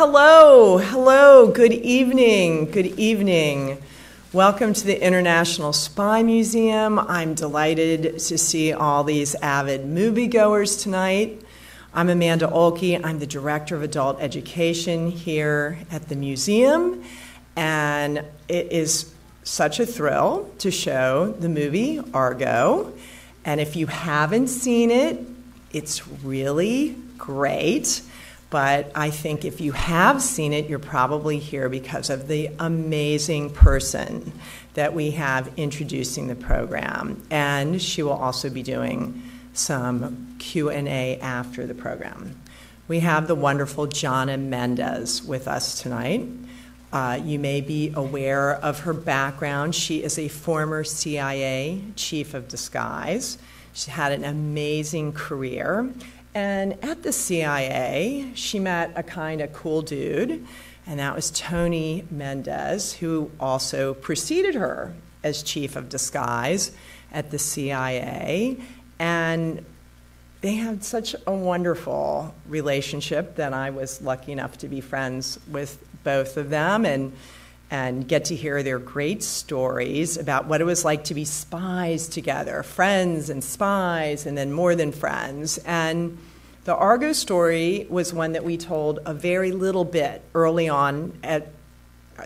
Hello, good evening. Welcome to the International Spy Museum. I'm delighted to see all these avid moviegoers tonight. I'm Amanda Olkey. I'm the Director of Adult Education here at the museum, and it is such a thrill to show the movie Argo. And if you haven't seen it, it's really great. But I think if you have seen it, you're probably here because of the amazing person that we have introducing the program. And she will also be doing some Q&A after the program. We have the wonderful Jonna Mendez with us tonight. You may be aware of her background. She is a former CIA chief of disguise. She had an amazing career. And at the CIA, she met a kind of cool dude, and that was Jonna Mendez, who also preceded her as chief of disguise at the CIA. And they had such a wonderful relationship that I was lucky enough to be friends with both of them and get to hear their great stories about what it was like to be spies together, friends and spies, and then more than friends. And the Argo story was one that we told a very little bit early on at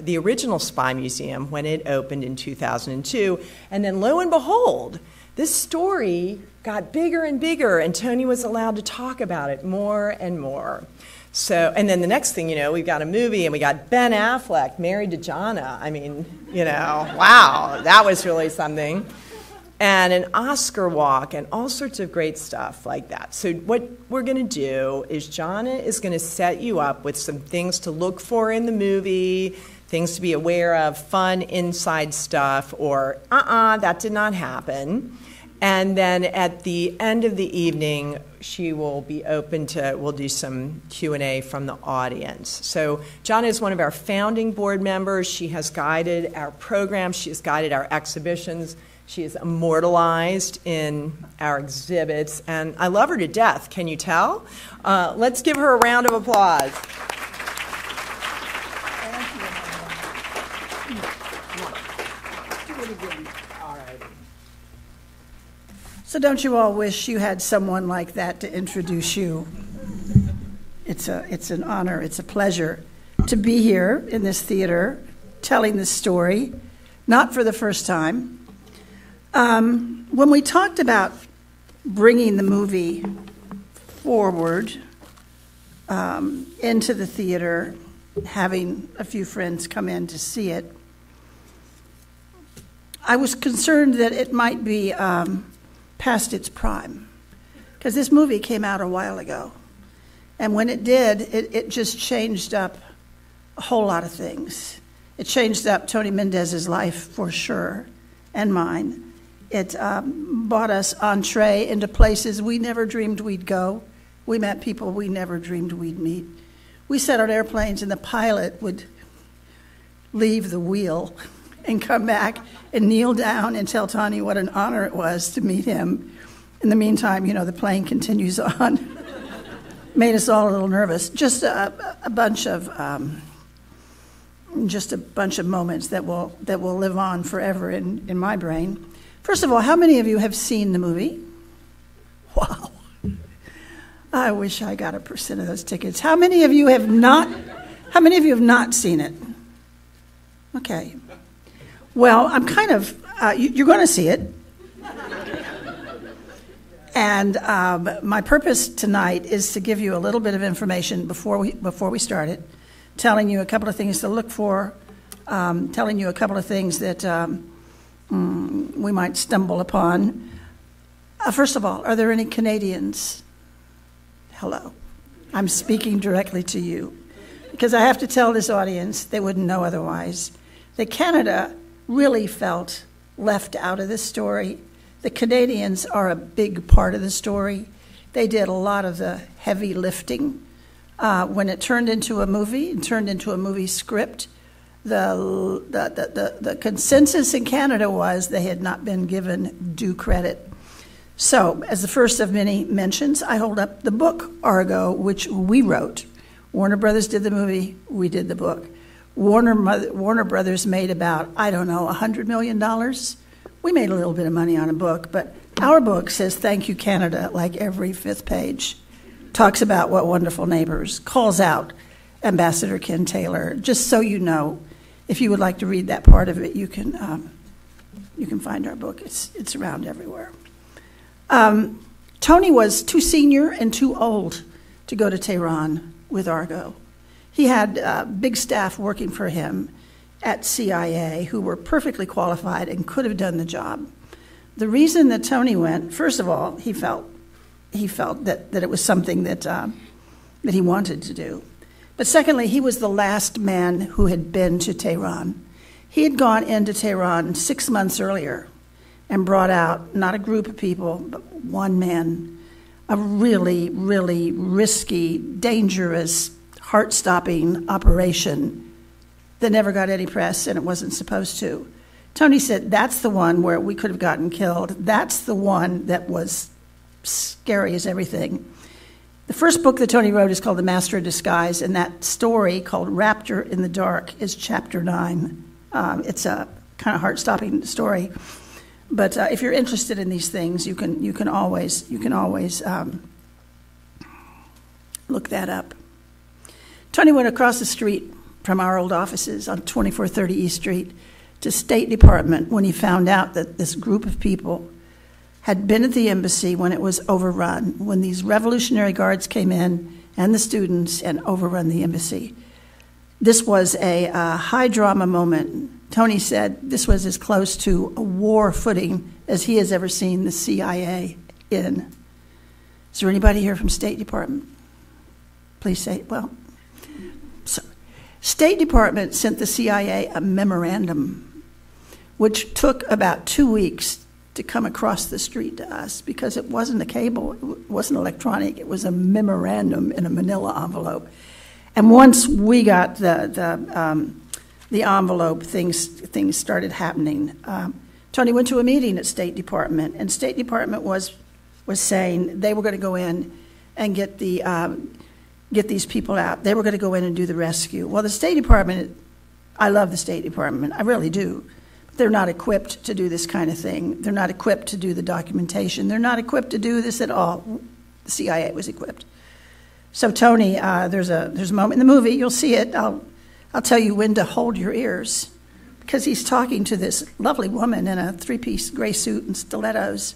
the original Spy Museum when it opened in 2002. And then lo and behold, this story got bigger and bigger, and Tony was allowed to talk about it more and more. So, and then the next thing you know, we've got a movie, and we got Ben Affleck married to Jonna. I mean, wow, that was really something. And an Oscar walk and all sorts of great stuff like that. So what we're going to do is Jonna is going to set you up with some things to look for in the movie, things to be aware of, fun inside stuff, or that did not happen. And then at the end of the evening, she will be open to, we'll do some Q&A from the audience. So Jonna is one of our founding board members. She has guided our programs. She has guided our exhibitions. She is immortalized in our exhibits, and I love her to death. Can you tell? Let's give her a round of applause. Do it again. All right. So don't you all wish you had someone like that to introduce you? It's an honor, it's a pleasure to be here in this theater telling this story, not for the first time. When we talked about bringing the movie forward into the theater, having a few friends come in to see it, I was concerned that it might be past its prime, because this movie came out a while ago. And when it did, it just changed up a whole lot of things. It changed up Jonna Mendez's life for sure, and mine. It brought us entree into places we never dreamed we'd go. We met people we never dreamed we'd meet. We sat on airplanes, and the pilot would leave the wheel and come back and kneel down and tell Tony what an honor it was to meet him. In the meantime, the plane continues on. Made us all a little nervous. Just a bunch of moments that will live on forever in my brain. First of all, how many of you have seen the movie? Wow. I wish I got 1% of those tickets. How many of you have not seen it? Okay. Well, I'm kind of, you're going to see it. And my purpose tonight is to give you a little bit of information before we start it, telling you a couple of things to look for, telling you a couple of things that we might stumble upon. First of all, are there any Canadians? Hello. I'm speaking directly to you, because I have to tell this audience, they wouldn't know otherwise, that Canada really felt left out of this story. The Canadians are a big part of the story. They did a lot of the heavy lifting. When it turned into a movie, it turned into a movie script, the consensus in Canada was they had not been given due credit. So, as the first of many mentions, I hold up the book Argo, which we wrote. Warner Brothers did the movie, we did the book. Warner Brothers made about, I don't know, $100 million. We made a little bit of money on a book, but our book says "Thank You, Canada" like every 5th page. Talks about what wonderful neighbors, calls out Ambassador Ken Taylor. Just so you know, if you would like to read that part of it, you can find our book. It's around everywhere. Tony was too senior and too old to go to Tehran with Argo. He had big staff working for him at CIA who were perfectly qualified and could have done the job. The reason that Tony went, first of all, he felt that it was something that he wanted to do. But secondly, he was the last man who had been to Tehran. He had gone into Tehran 6 months earlier and brought out not a group of people, but one man, a really, really risky, dangerous, heart-stopping operation that never got any press, and it wasn't supposed to. Tony said, that's the one where we could have gotten killed. That's the one that was scary as everything. The first book that Tony wrote is called The Master of Disguise, and that story called Raptor in the Dark is chapter 9. It's a kind of heart-stopping story. But if you're interested in these things, you can always look that up. Tony went across the street from our old offices on 2430 East Street to State Department when he found out that this group of people had been at the embassy when it was overrun, when these Revolutionary Guards came in and the students and overrun the embassy. This was a high drama moment. Tony said this was as close to a war footing as he has ever seen the CIA in. Is there anybody here from State Department? Please say, well. So, State Department sent the CIA a memorandum, which took about 2 weeks to come across the street to us because it wasn't a cable, it wasn't electronic, it was a memorandum in a manila envelope. And once we got the envelope, things started happening. Tony went to a meeting at State Department, and State Department was saying they were going to go in and get these people out. They were going to go in and do the rescue. Well, the State Department, I love the State Department, I really do. They're not equipped to do this kind of thing. They're not equipped to do the documentation. They're not equipped to do this at all. The CIA was equipped. So Tony, there's a moment in the movie, you'll see it. I'll tell you when to hold your ears, because he's talking to this lovely woman in a 3-piece gray suit and stilettos.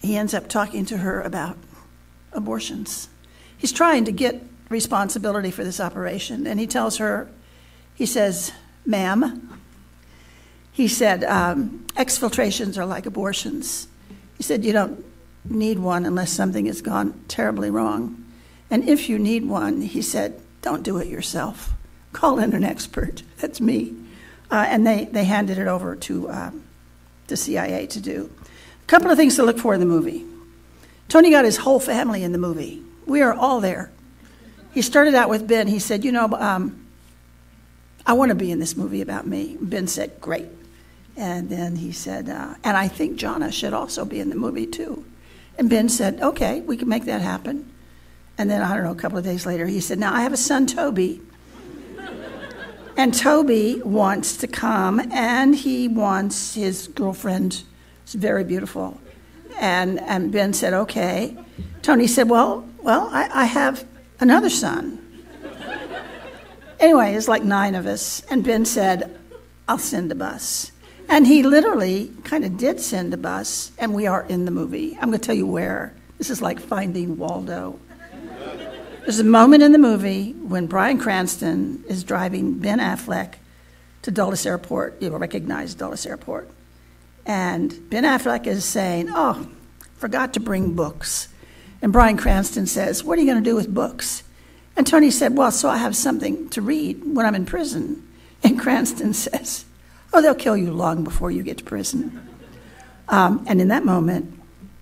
He ends up talking to her about abortions. He's trying to get responsibility for this operation, and he tells her, he says, "Ma'am," he said, "exfiltrations are like abortions." He said, "You don't need one unless something has gone terribly wrong. And if you need one," he said, "don't do it yourself. Call in an expert." That's me. And they handed it over to the CIA to do. A couple of things to look for in the movie. Tony got his whole family in the movie. We are all there. He started out with Ben. He said, "I want to be in this movie about me." Ben said, "Great." And then he said, "And I think Jonna should also be in the movie too." And Ben said, "Okay, we can make that happen." And then, I don't know, a couple of days later, he said, "Now I have a son, Toby. And Toby wants to come, and he wants his girlfriend. It's very beautiful." And Ben said, "Okay." Tony said, well, I have another son. Anyway, it's like 9 of us. And Ben said, "I'll send a bus." And he literally kind of did send a bus, and we are in the movie. I'm going to tell you where. This is like Finding Waldo. There's a moment in the movie when Bryan Cranston is driving Ben Affleck to Dulles Airport. You'll recognize Dulles Airport. And Ben Affleck is saying, "Oh, forgot to bring books." And Bryan Cranston says, "What are you going to do with books?" And Tony said, "Well, so I have something to read when I'm in prison." And Cranston says, "Oh, they'll kill you long before you get to prison." And in that moment,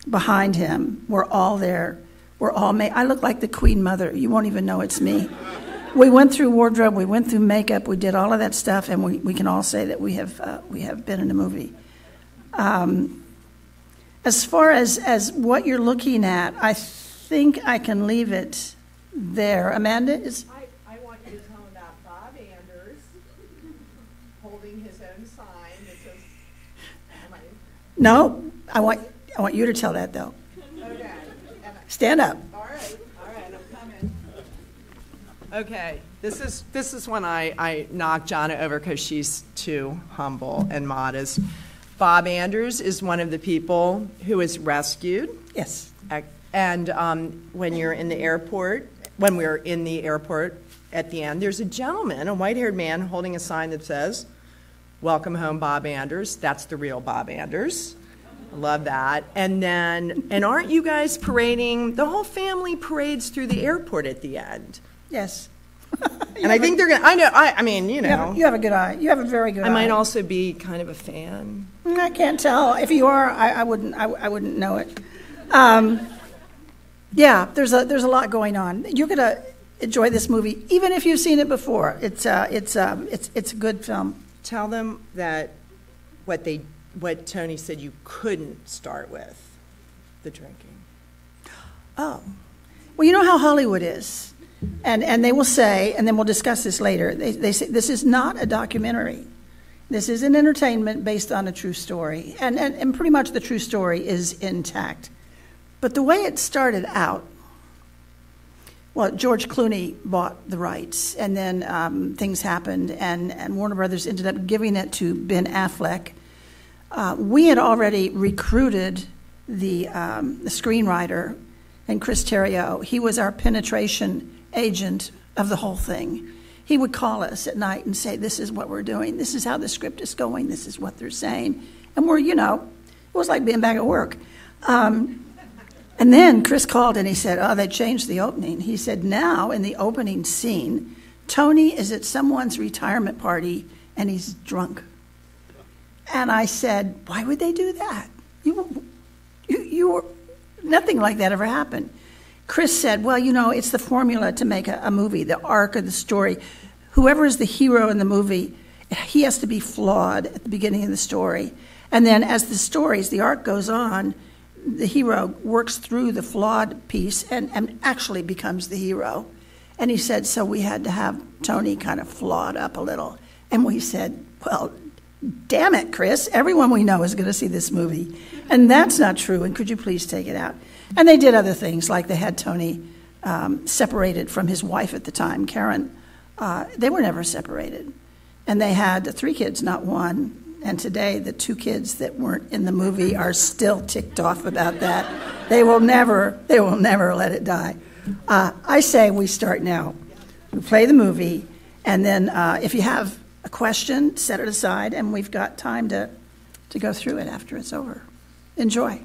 behind him, we're all there. We're all made. I look like the Queen Mother. You won't even know it's me. We went through wardrobe. We went through makeup. We did all of that stuff, and we can all say that we have been in a movie. As far as what you're looking at, I think I can leave it there. Amanda is. I want you to tell him about Bob Anders holding his own sign that says. No, I want you to tell that though. Okay. Stand up. All right, I'm coming. Okay, this is when I knock Jonna over because she's too humble and modest. Bob Anders is one of the people who was rescued. Yes. And when we were in the airport at the end, there's a gentleman, a white-haired man, holding a sign that says, "Welcome home, Bob Anders." That's the real Bob Anders. I love that. And aren't you guys parading? The whole family parades through the airport at the end. Yes. And I think they're going to, I mean, you know. You have a good eye. You have a very good eye. I might also be kind of a fan. I can't tell. If you are, I wouldn't know it. Yeah, there's a lot going on. You're going to enjoy this movie, even if you've seen it before. It's a good film. Tell them that what Tony said you couldn't start with, the drinking. Oh, well, you know how Hollywood is, and they will say, and then we'll discuss this later. They say this is not a documentary. This is an entertainment based on a true story, and pretty much the true story is intact. But the way it started out, well, George Clooney bought the rights, and then things happened, and Warner Brothers ended up giving it to Ben Affleck. We had already recruited the screenwriter, and Chris Terrio. He was our penetration agent of the whole thing. He would call us at night and say, "This is what we're doing. This is how the script is going. This is what they're saying." And we're, it was like being back at work. And then Chris called and he said, "Oh, they changed the opening." He said, "Now in the opening scene, Tony is at someone's retirement party and he's drunk." And I said, "Why would they do that? You were, nothing like that ever happened." Chris said, "Well, it's the formula to make a movie, the arc of the story. Whoever is the hero in the movie, he has to be flawed at the beginning of the story. And then as the arc goes on, the hero works through the flawed piece and actually becomes the hero." And he said, so we had to have Tony kind of flawed up a little. And we said, "Well, damn it, Chris, everyone we know is going to see this movie. And that's not true, and could you please take it out?" And they did other things, like they had Tony separated from his wife at the time, Karen. They were never separated. And they had 3 kids, not 1. And today, the 2 kids that weren't in the movie are still ticked off about that. They will never let it die. I say we start now. We play the movie, and then if you have a question, set it aside, and we've got time to go through it after it's over. Enjoy.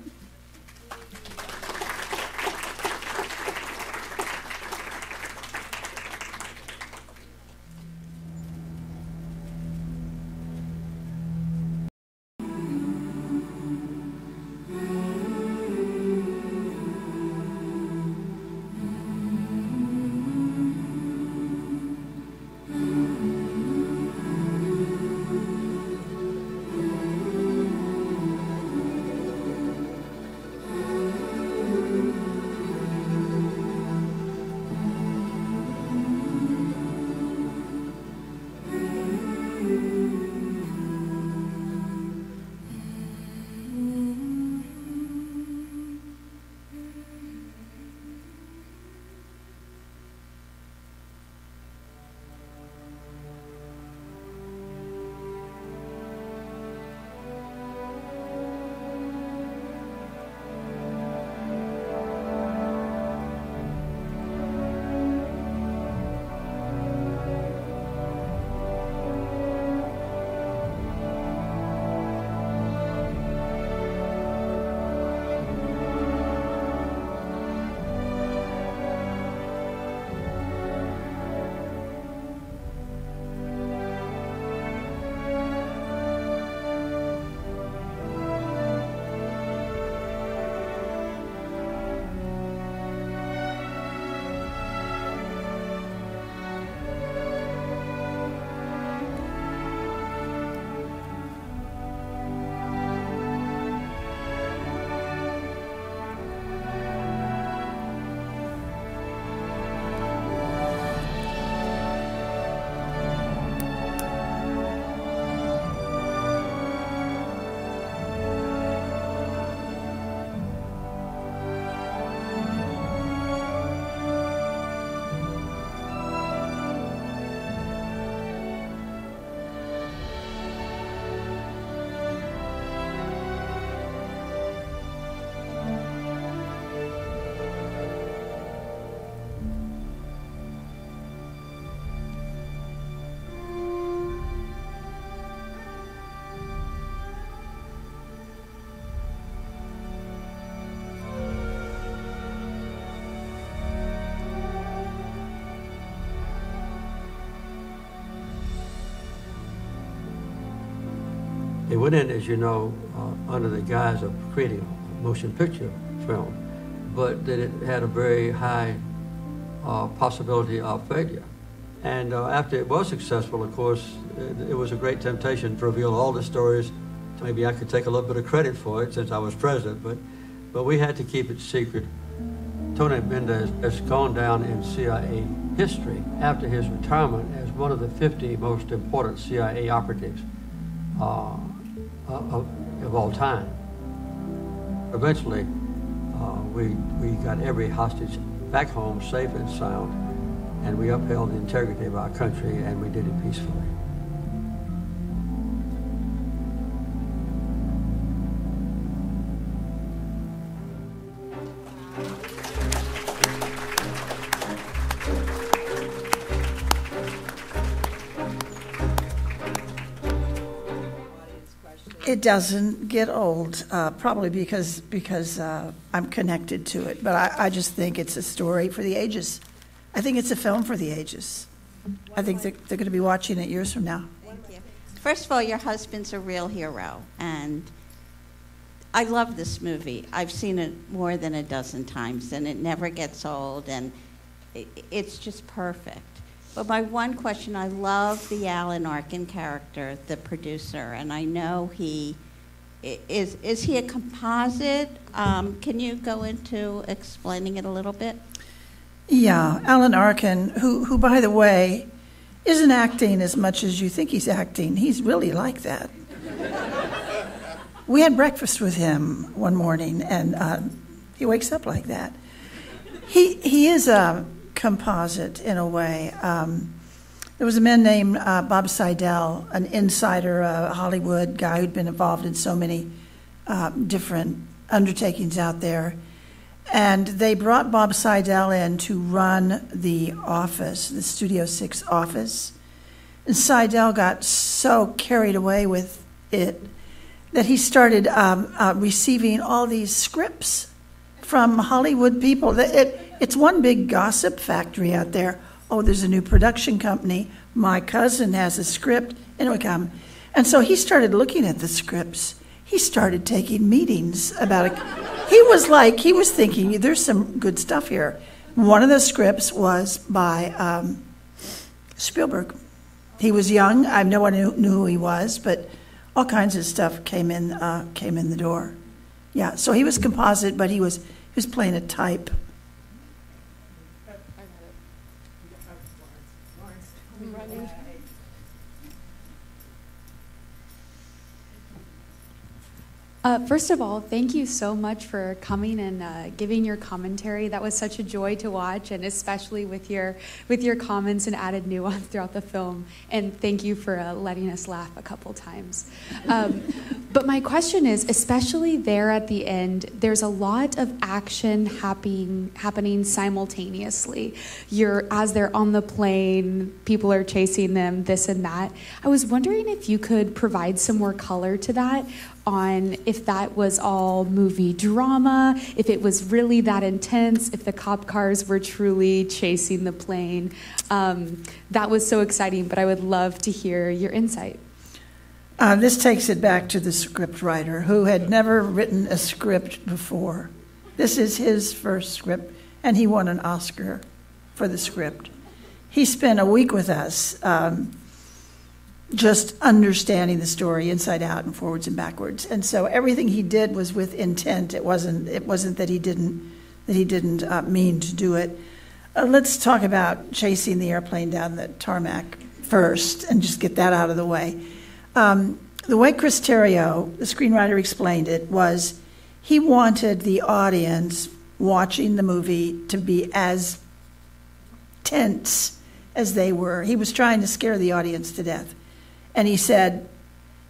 They went in, as you know, under the guise of creating a motion picture film, but that it had a very high possibility of failure. And after it was successful, of course, it was a great temptation to reveal all the stories. Maybe I could take a little bit of credit for it since I was president, but we had to keep it secret. Jonna Mendez has gone down in CIA history after his retirement as one of the 50 most important CIA operatives of all time. Eventually, we got every hostage back home safe and sound, and we upheld the integrity of our country, and we did it peacefully. It doesn't get old, probably because I'm connected to it. But I just think it's a story for the ages. I think it's a film for the ages. I think they're going to be watching it years from now. Thank you. First of all, your husband's a real hero, and I love this movie. I've seen it more than a dozen times, and it never gets old, and it's just perfect. But my one question, I love the Alan Arkin character, the producer, and I know he is he a composite? Can you go into explaining it a little bit? Yeah, Alan Arkin, who by the way, isn't acting as much as you think he's acting. He's really like that. We had breakfast with him one morning, and he wakes up like that. He is a composite in a way. There was a man named Bob Seidel, an insider, a Hollywood guy who'd been involved in so many different undertakings out there. And they brought Bob Seidel in to run the office, the Studio 6 office. And Seidel got so carried away with it that he started receiving all these scripts from Hollywood people. It's one big gossip factory out there. Oh, there's a new production company. My cousin has a script, and it would come. And so he started looking at the scripts. He started taking meetings about it. He was thinking, there's some good stuff here. One of the scripts was by Spielberg. He was young. No one knew who he was, but all kinds of stuff came in the door. Yeah, so he was composite, but he was playing a type. First of all, thank you so much for coming and giving your commentary. That was such a joy to watch, and especially with your comments and added nuance throughout the film. And thank you for letting us laugh a couple times. But my question is, especially there at the end, there's a lot of action happening simultaneously. As they're on the plane, people are chasing them, this and that. I was wondering if you could provide some more color to that, on if that was all movie drama, if it was really that intense, if the cop cars were truly chasing the plane. That was so exciting, but I would love to hear your insight. This takes it back to the script writer who had never written a script before. This is his first script, and he won an Oscar for the script. He spent a week with us just understanding the story inside out and forwards and backwards. And so everything he did was with intent. It wasn't that he didn't mean to do it. Let's talk about chasing the airplane down the tarmac first and just get that out of the way. The way Chris Terrio, the screenwriter, explained it was he wanted the audience watching the movie to be as tense as they were. He was trying to scare the audience to death. And he said,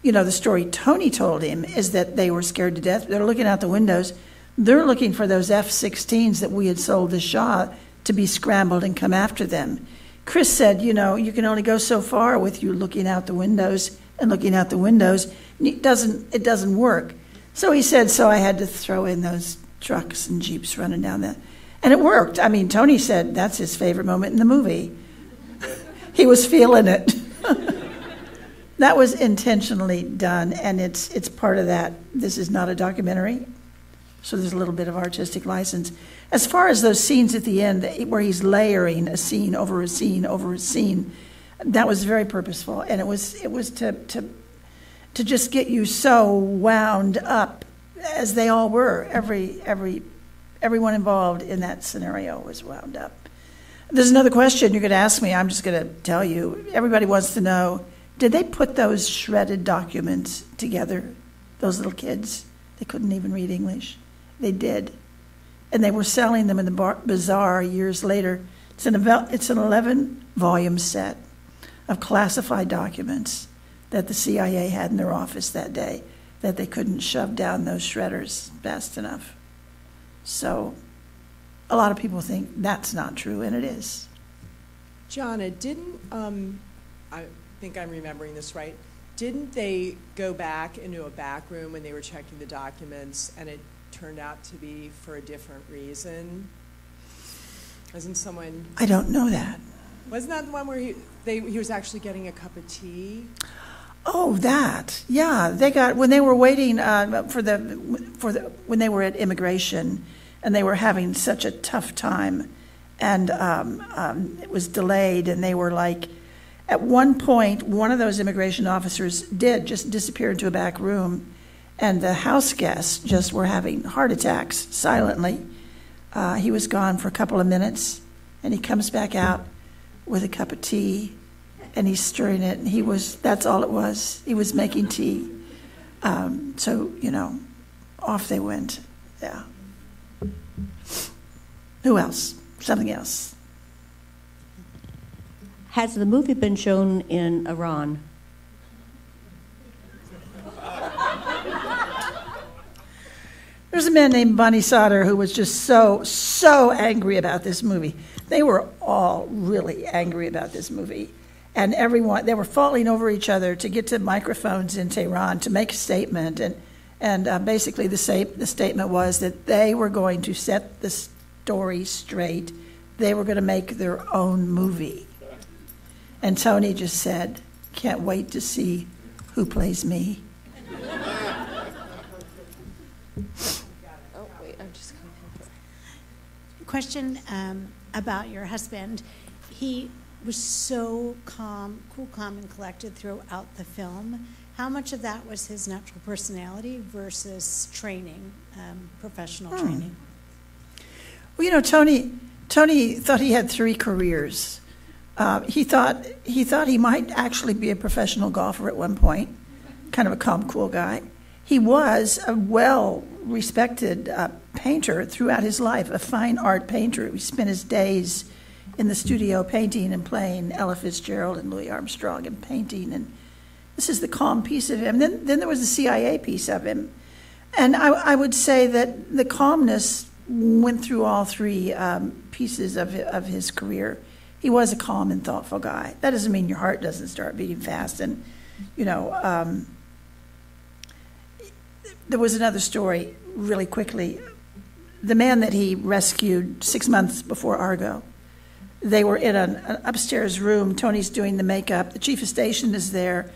the story Tony told him is that they were scared to death. They're looking out the windows. They're looking for those F-16s that we had sold to Shah to be scrambled and come after them. Chris said, you can only go so far with you looking out the windows and looking out the windows. It doesn't work. So he said, so I had to throw in those trucks and Jeeps running down that. And it worked. I mean, Tony said that's his favorite moment in the movie. He was feeling it. That was intentionally done, and it's part of that. This is not a documentary, so there's a little bit of artistic license. As far as those scenes at the end where he's layering a scene over a scene over a scene, that was very purposeful, and it was to just get you so wound up, as they all were. Everyone involved in that scenario was wound up. There's another question you could ask me. I'm just going to tell you. Everybody wants to know, did they put those shredded documents together, those little kids? They couldn't even read English. They did. And they were selling them in the bazaar years later. It's an 11-volume set of classified documents that the CIA had in their office that day that they couldn't shove down those shredders fast enough. So a lot of people think that's not true, and it is. Jonna, I think I'm remembering this right, didn't they go back into a back room when they were checking the documents and it turned out to be for a different reason? Wasn't someone... I don't know that. Wasn't that the one where he was actually getting a cup of tea? Oh, that. Yeah, they got, when they were waiting when they were at immigration and they were having such a tough time, and it was delayed, and they were like, at one point, one of those immigration officers did just disappear into a back room, and the house guests just were having heart attacks silently. He was gone for a couple of minutes, and he comes back out with a cup of tea, and he's stirring it, and that's all it was. He was making tea. So, off they went. Yeah. Who else? Something else. Has the movie been shown in Iran? There's a man named Bonnie Sauter who was just so angry about this movie. They were all really angry about this movie. And they were falling over each other to get to microphones in Tehran to make a statement. And basically the statement was that they were going to set the story straight. They were going to make their own movie. And Tony just said, can't wait to see who plays me. Oh, wait, I'm just coming. Question about your husband. He was so calm, cool, calm, and collected throughout the film. How much of that was his natural personality versus training, professional training? Well, Tony thought he had 3 careers. He thought he might actually be a professional golfer at one point, kind of a calm, cool guy. He was a well-respected painter throughout his life, a fine art painter. He spent his days in the studio painting and playing Ella Fitzgerald and Louis Armstrong and painting. And this is the calm piece of him. Then there was the CIA piece of him. And I would say that the calmness went through all 3 pieces of his career. He was a calm and thoughtful guy. That doesn't mean your heart doesn't start beating fast. And, there was another story really quickly. The man that he rescued 6 months before Argo, they were in an upstairs room. Tony's doing the makeup. The chief of station is there,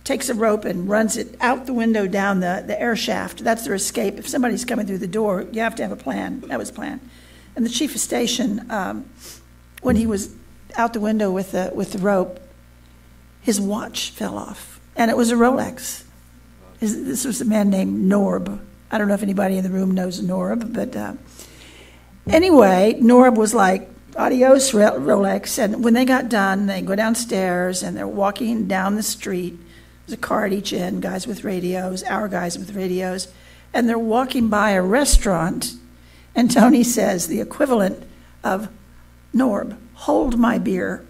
takes a rope and runs it out the window down the air shaft. That's their escape. If somebody's coming through the door, you have to have a plan. That was planned. And the chief of station, when he was out the window with the rope, his watch fell off, and it was a Rolex. This was a man named Norb. I don't know if anybody in the room knows Norb, but anyway, Norb was like, adios, Rolex. And when they got done, they go downstairs, and they're walking down the street. There's a car at each end, guys with radios, our guys with radios, and they're walking by a restaurant, and Tony says the equivalent of Norb, hold my beer,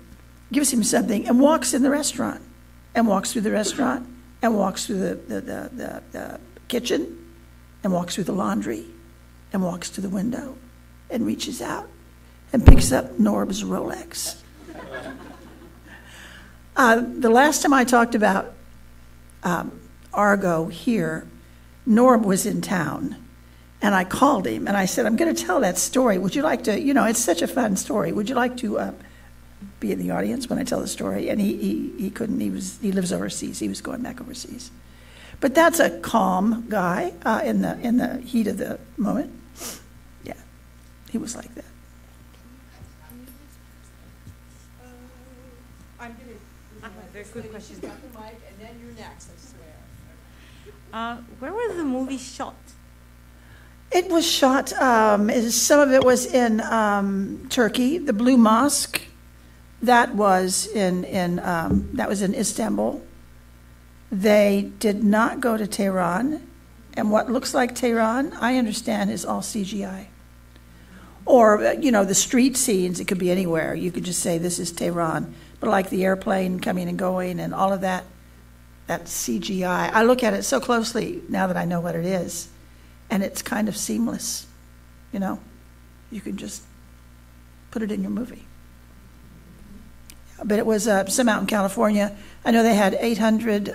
gives him something, and walks in the restaurant, and walks through the restaurant, and walks through the kitchen, and walks through the laundry, and walks to the window, and reaches out, and picks up Norb's Rolex. The last time I talked about Argo here, Norb was in town, and I called him, and I said, I'm going to tell that story. Would you like to, it's such a fun story. Would you like to be in the audience when I tell the story, and he couldn't. He lives overseas. He was going back overseas. But that's a calm guy in the heat of the moment. Yeah, he was like that. I'm going to. Very good question. Got the mic, and then you're next. I swear. Where was the movie shot? It was shot. Some of it was in Turkey. The Blue Mosque. That was in Istanbul. They did not go to Tehran, and what looks like Tehran, I understand, is all CGI. Or, the street scenes, it could be anywhere. You could just say this is Tehran. But like the airplane coming and going and all of that, that's CGI. I look at it so closely now that I know what it is, and it's kind of seamless, You can just put it in your movie. But it was some out in California. I know they had 800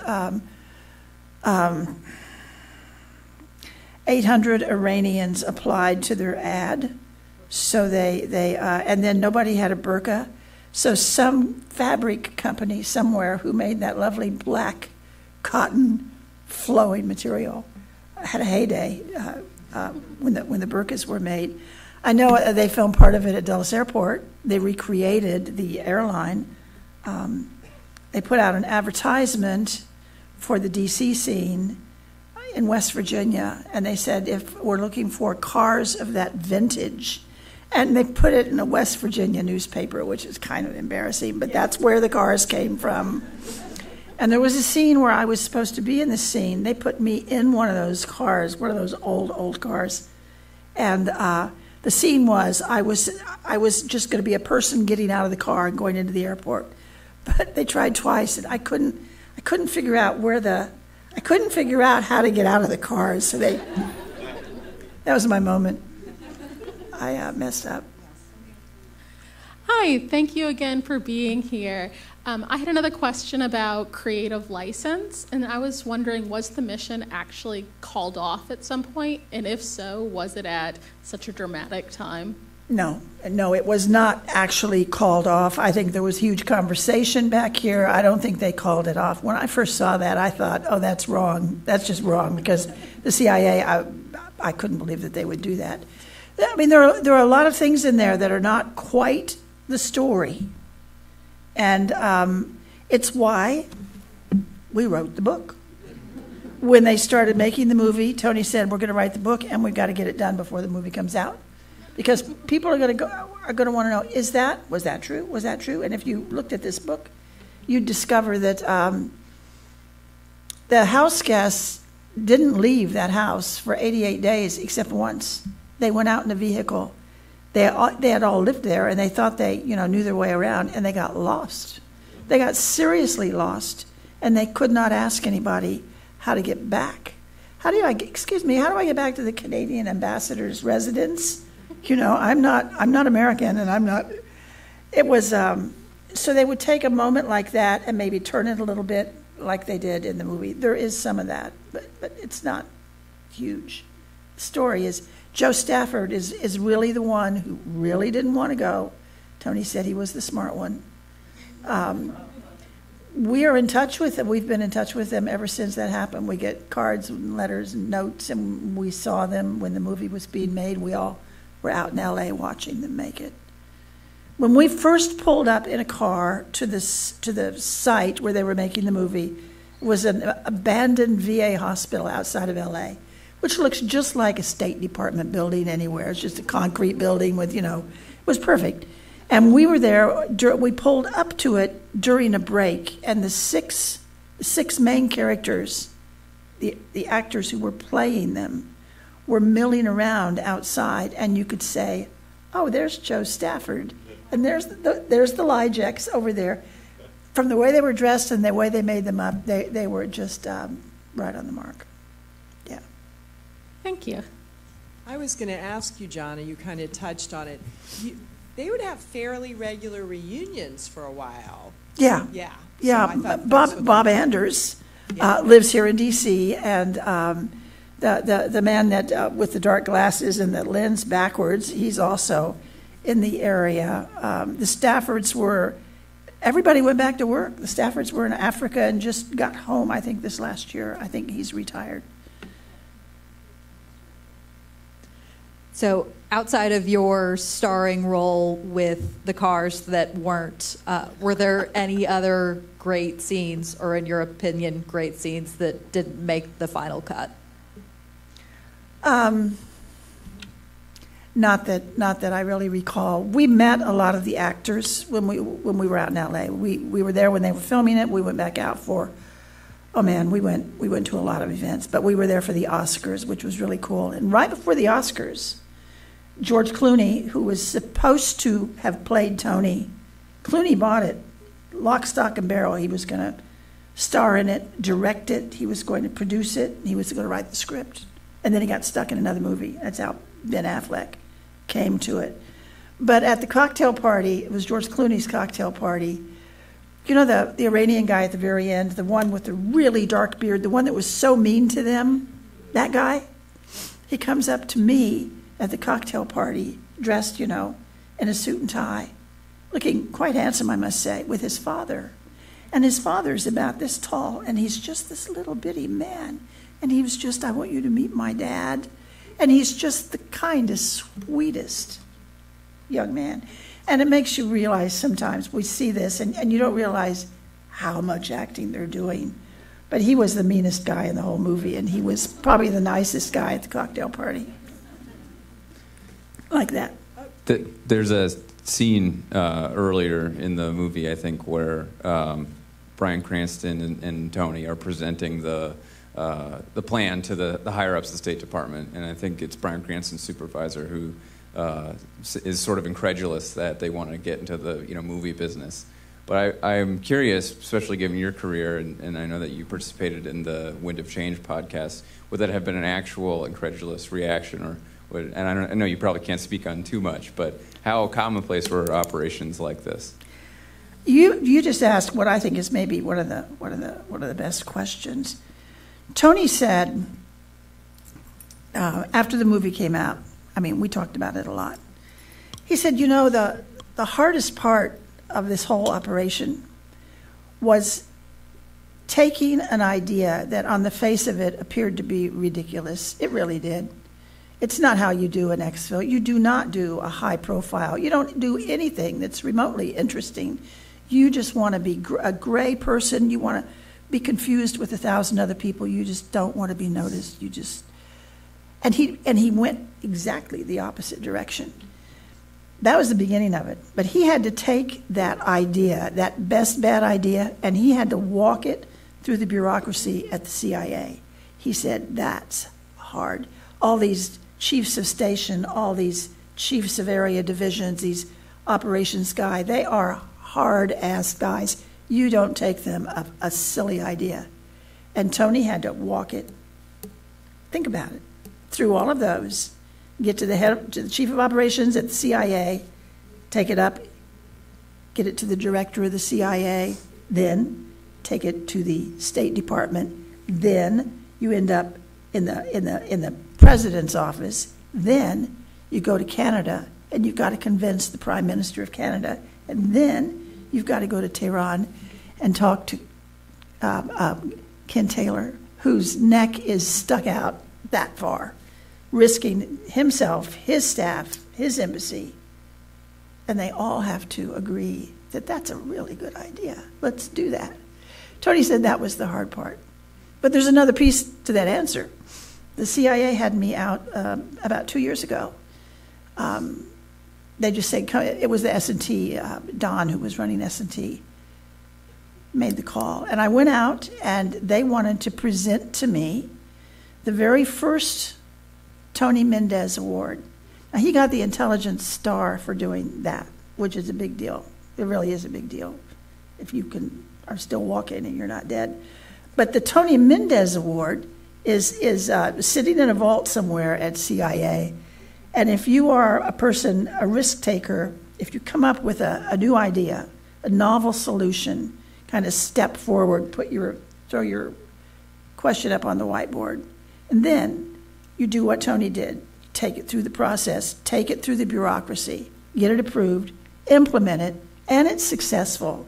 Iranians applied to their ad. So they and then nobody had a burqa. So some fabric company somewhere who made that lovely black cotton flowing material had a heyday when the burqas were made. I know they filmed part of it at Dulles Airport. They recreated the airline. They put out an advertisement for the D.C. scene in West Virginia, and they said, if we're looking for cars of that vintage, and they put it in a West Virginia newspaper, which is kind of embarrassing, but that's where the cars came from. And there was a scene where I was supposed to be in the scene. They put me in one of those cars, one of those old cars, and the scene was I was just going to be a person getting out of the car and going into the airport, but they tried twice, and I couldn't figure out how to get out of the car. So that was my moment. I messed up. Hi, thank you again for being here. I had another question about creative license, and I was wondering, was the mission actually called off at some point? And if so, was it at such a dramatic time? No, it was not actually called off. I think there was huge conversation back here. I don't think they called it off. When I first saw that, I thought, oh, that's wrong. That's just wrong, because the CIA, I couldn't believe that they would do that. I mean, there are a lot of things in there that are not quite the story. And it's why we wrote the book. When they started making the movie, Tony said, we're going to write the book, and we've got to get it done before the movie comes out. Because people are going to want to know, was that true? Was that true? And if you looked at this book, you'd discover that the house guests didn't leave that house for 88 days except once. They went out in a vehicle. They had all lived there, and they thought they knew their way around, and they got lost. They got seriously lost, and they could not ask anybody how to get back. How do I get back to the Canadian ambassador's residence? I'm not American, and I'm not. It was so they would take a moment like that and maybe turn it a little bit like they did in the movie. There is some of that, but it's not huge. The story is Joe Stafford is really the one who really didn't want to go. Tony said he was the smart one. We are in touch with them. We've been in touch with them ever since that happened. We get cards and letters and notes, and we saw them when the movie was being made. We all were out in L.A. watching them make it. When we first pulled up in a car to the site where they were making the movie, it was an abandoned VA hospital outside of L.A., which looks just like a State Department building anywhere. It's just a concrete building with, it was perfect. And we were there, we pulled up to it during a break, and the six main characters, the actors who were playing them, were milling around outside, and you could say, oh, there's Joe Stafford, and there's the Lijeks over there. From the way they were dressed and the way they made them up, they were just right on the mark. Yeah. Thank you. I was going to ask you, Jonna, you kind of touched on it. They would have fairly regular reunions for a while. Yeah. Yeah. Yeah. So Bob Anders lives here in D.C., and the man that with the dark glasses and the lens backwards, he's also in the area. The Staffords were, everybody went back to work. The Staffords were in Africa and just got home, I think, this last year. I think he's retired. So outside of your starring role with the cars that weren't, were there any other great scenes, or in your opinion, great scenes that didn't make the final cut? Not that I really recall. We met a lot of the actors when we were out in LA. We were there when they were filming it. We went back out for, oh man, we went to a lot of events, but we were there for the Oscars, which was really cool. And right before the Oscars, George Clooney, who was supposed to have played Tony, Clooney bought it, lock, stock, and barrel. He was going to star in it, direct it. He was going to produce it. He was going to write the script. And then he got stuck in another movie. That's how Ben Affleck came to it. But at the cocktail party, it was George Clooney's cocktail party. You know the Iranian guy at the very end, the one with the really dark beard, the one that was so mean to them, that guy? He comes up to me at the cocktail party, dressed, in a suit and tie, looking quite handsome, I must say, with his father. And his father's about this tall, and he's just this little bitty man. And he was just, I want you to meet my dad. And he's just the kindest, sweetest young man. And it makes you realize sometimes we see this, and you don't realize how much acting they're doing. But he was the meanest guy in the whole movie, and he was probably the nicest guy at the cocktail party. Like that. There's a scene earlier in the movie, I think, where Bryan Cranston and Tony are presenting the plan to the higher-ups of the State Department. And I think it's Bryan Cranston's supervisor who is sort of incredulous that they want to get into the movie business. But I'm curious, especially given your career, and I know that you participated in the Wind of Change podcast, would that have been an actual incredulous reaction? And I know you probably can't speak on too much, but how commonplace were operations like this? You just asked what I think is maybe one of the best questions. Tony said after the movie came out, we talked about it a lot. He said, the hardest part of this whole operation was taking an idea that on the face of it appeared to be ridiculous. It really did. It's not how you do an exfil. You do not do a high profile. You don't do anything that's remotely interesting. You just want to be a gray person. You want to be confused with 1,000 other people. You just don't want to be noticed. And he went exactly the opposite direction. That was the beginning of it. But he had to take that idea, that best bad idea, and he had to walk it through the bureaucracy at the CIA. He said, that's hard. All these chiefs of station, all these chiefs of area divisions, these operations guys, they are hard-ass guys. You don't take them a silly idea. And Tony had to walk it, think about it, through all of those, get to the chief of operations at the CIA, take it up, get it to the director of the CIA, then take it to the State Department, then you end up in the president's office, then you go to Canada and you've got to convince the Prime Minister of Canada, and then you've got to go to Tehran and talk to Ken Taylor, whose neck is stuck out that far, risking himself, his staff, his embassy, and they all have to agree that that's a really good idea. Let's do that. Tony said that was the hard part. But there's another piece to that answer. The CIA had me out about 2 years ago. They just said, it was the S&T, Don, who was running S&T, made the call. And I went out, and they wanted to present to me the very first Jonna Mendez Award. Now, he got the Intelligence Star for doing that, which is a big deal. It really is a big deal if you are still walking and you're not dead. But the Jonna Mendez Award is sitting in a vault somewhere at CIA. And if you are a person, a risk taker, if you come up with a new idea, a novel solution, kind of step forward, throw your question up on the whiteboard, and then you do what Tony did. Take it through the process, take it through the bureaucracy, get it approved, implement it, and it's successful,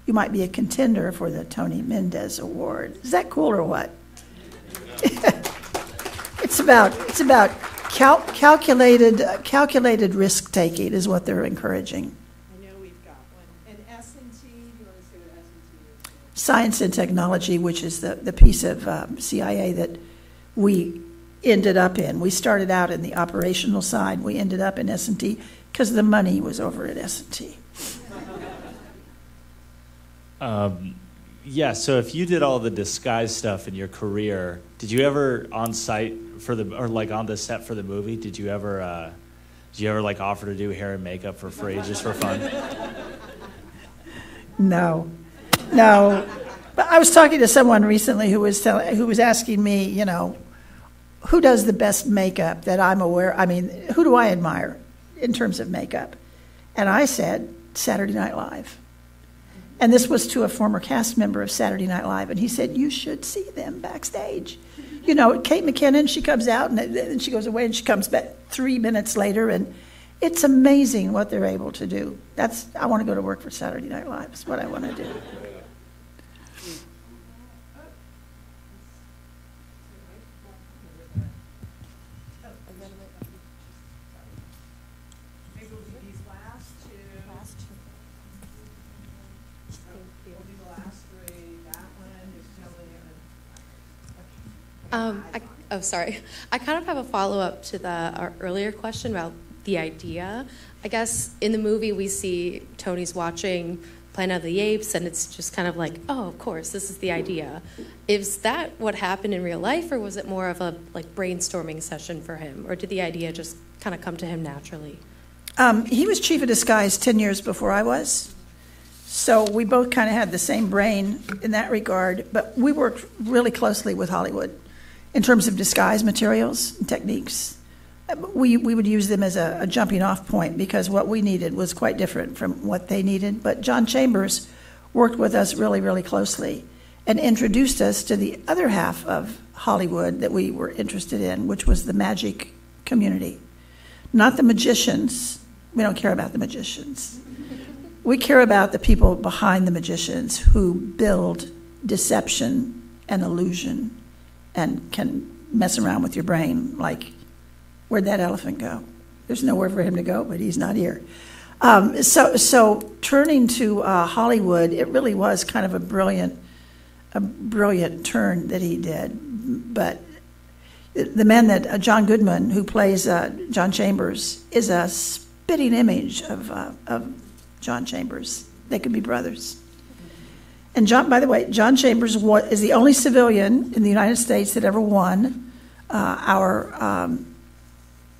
you might be a contender for the Jonna Mendez Award. Is that cool or what? It's about calculated risk taking is what they're encouraging. I know we've got one. And S&T, do you want to say what S&T is? Science and technology, which is the piece of CIA that we ended up in. We started out in the operational side. We ended up in S&T because the money was over at S&T. Yeah, so if you did all the disguise stuff in your career, did you ever on site for on the set for the movie, did you ever like offer to do hair and makeup for free just for fun? No. But I was talking to someone recently who was asking me, you know, who does the best makeup that I'm aware, I mean, who do I admire in terms of makeup? And I said, Saturday Night Live. And this was to a former cast member of Saturday Night Live, and he said, you should see them backstage. You know, Kate McKinnon, she comes out, and she goes away, and she comes back 3 minutes later, and it's amazing what they're able to do. I want to go to work for Saturday Night Live. That's what I want to do. Sorry. I kind of have a follow-up to our earlier question about the idea. I guess in the movie we see Tony's watching Planet of the Apes, and it's just kind of like, oh, of course, this is the idea. Is that what happened in real life, or was it more of a brainstorming session for him, or did the idea just kind of come to him naturally? He was chief of disguise 10 years before I was. So we both kind of had the same brain in that regard, but we worked really closely with Hollywood in terms of disguise materials and techniques. We would use them as a jumping off point because what we needed was quite different from what they needed. But John Chambers worked with us really, really closely and introduced us to the other half of Hollywood that we were interested in, which was the magic community. Not the magicians. We don't care about the magicians. We care about the people behind the magicians who build deception and illusion and can mess around with your brain like, where'd that elephant go? There's nowhere for him to go, but he's not here. So turning to Hollywood, it really was kind of a brilliant turn that he did. But the man that John Goodman, who plays John Chambers, is a spitting image of John Chambers. They could be brothers. And by the way, John Chambers is the only civilian in the United States that ever won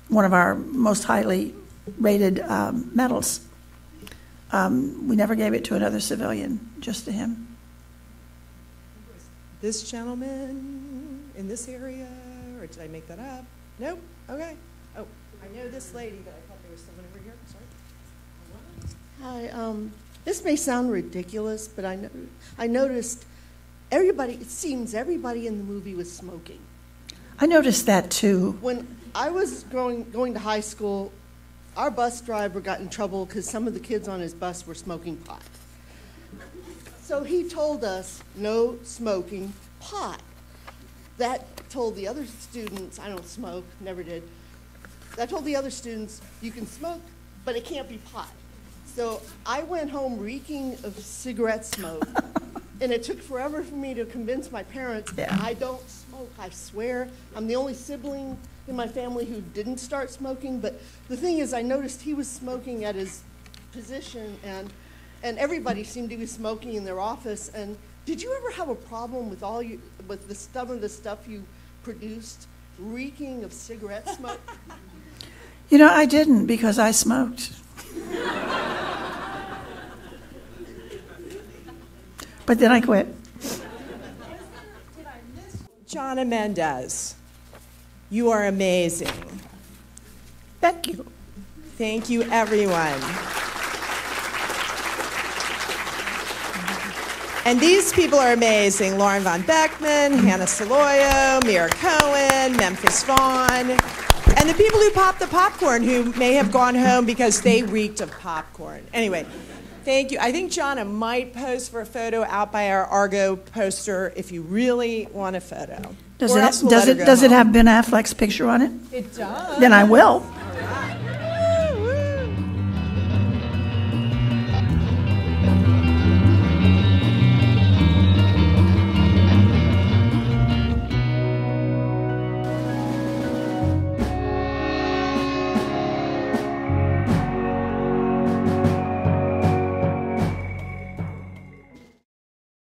one of our most highly rated medals. We never gave it to another civilian, just to him. This gentleman in this area, or did I make that up? Nope. Okay. Oh, I know this lady, but I thought there was someone over here. Sorry. Hi. This may sound ridiculous, but I noticed it seems everybody in the movie was smoking. I noticed that too. When I was going to high school, our bus driver got in trouble because some of the kids on his bus were smoking pot. So he told us, no smoking pot. That told the other students, I don't smoke, never did. That told the other students, you can smoke, but it can't be pot. So I went home reeking of cigarette smoke, and it took forever for me to convince my parents, I don't smoke, I swear. I'm the only sibling in my family who didn't start smoking, but the thing is I noticed he was smoking at his position, and everybody seemed to be smoking in their office. And did you ever have a problem with some of the stuff you produced reeking of cigarette smoke? You know, I didn't because I smoked. But then I quit. Jonna Mendez, you are amazing. Thank you. Thank you, everyone. And these people are amazing. Lauren Von Beckman, Hannah Saloyo, Mira Cohen, Memphis Vaughn. And the people who popped the popcorn who may have gone home because they reeked of popcorn. Anyway, thank you. I think Jonna might pose for a photo out by our Argo poster if you really want a photo. Does it have Ben Affleck's picture on it? It does. Then I will.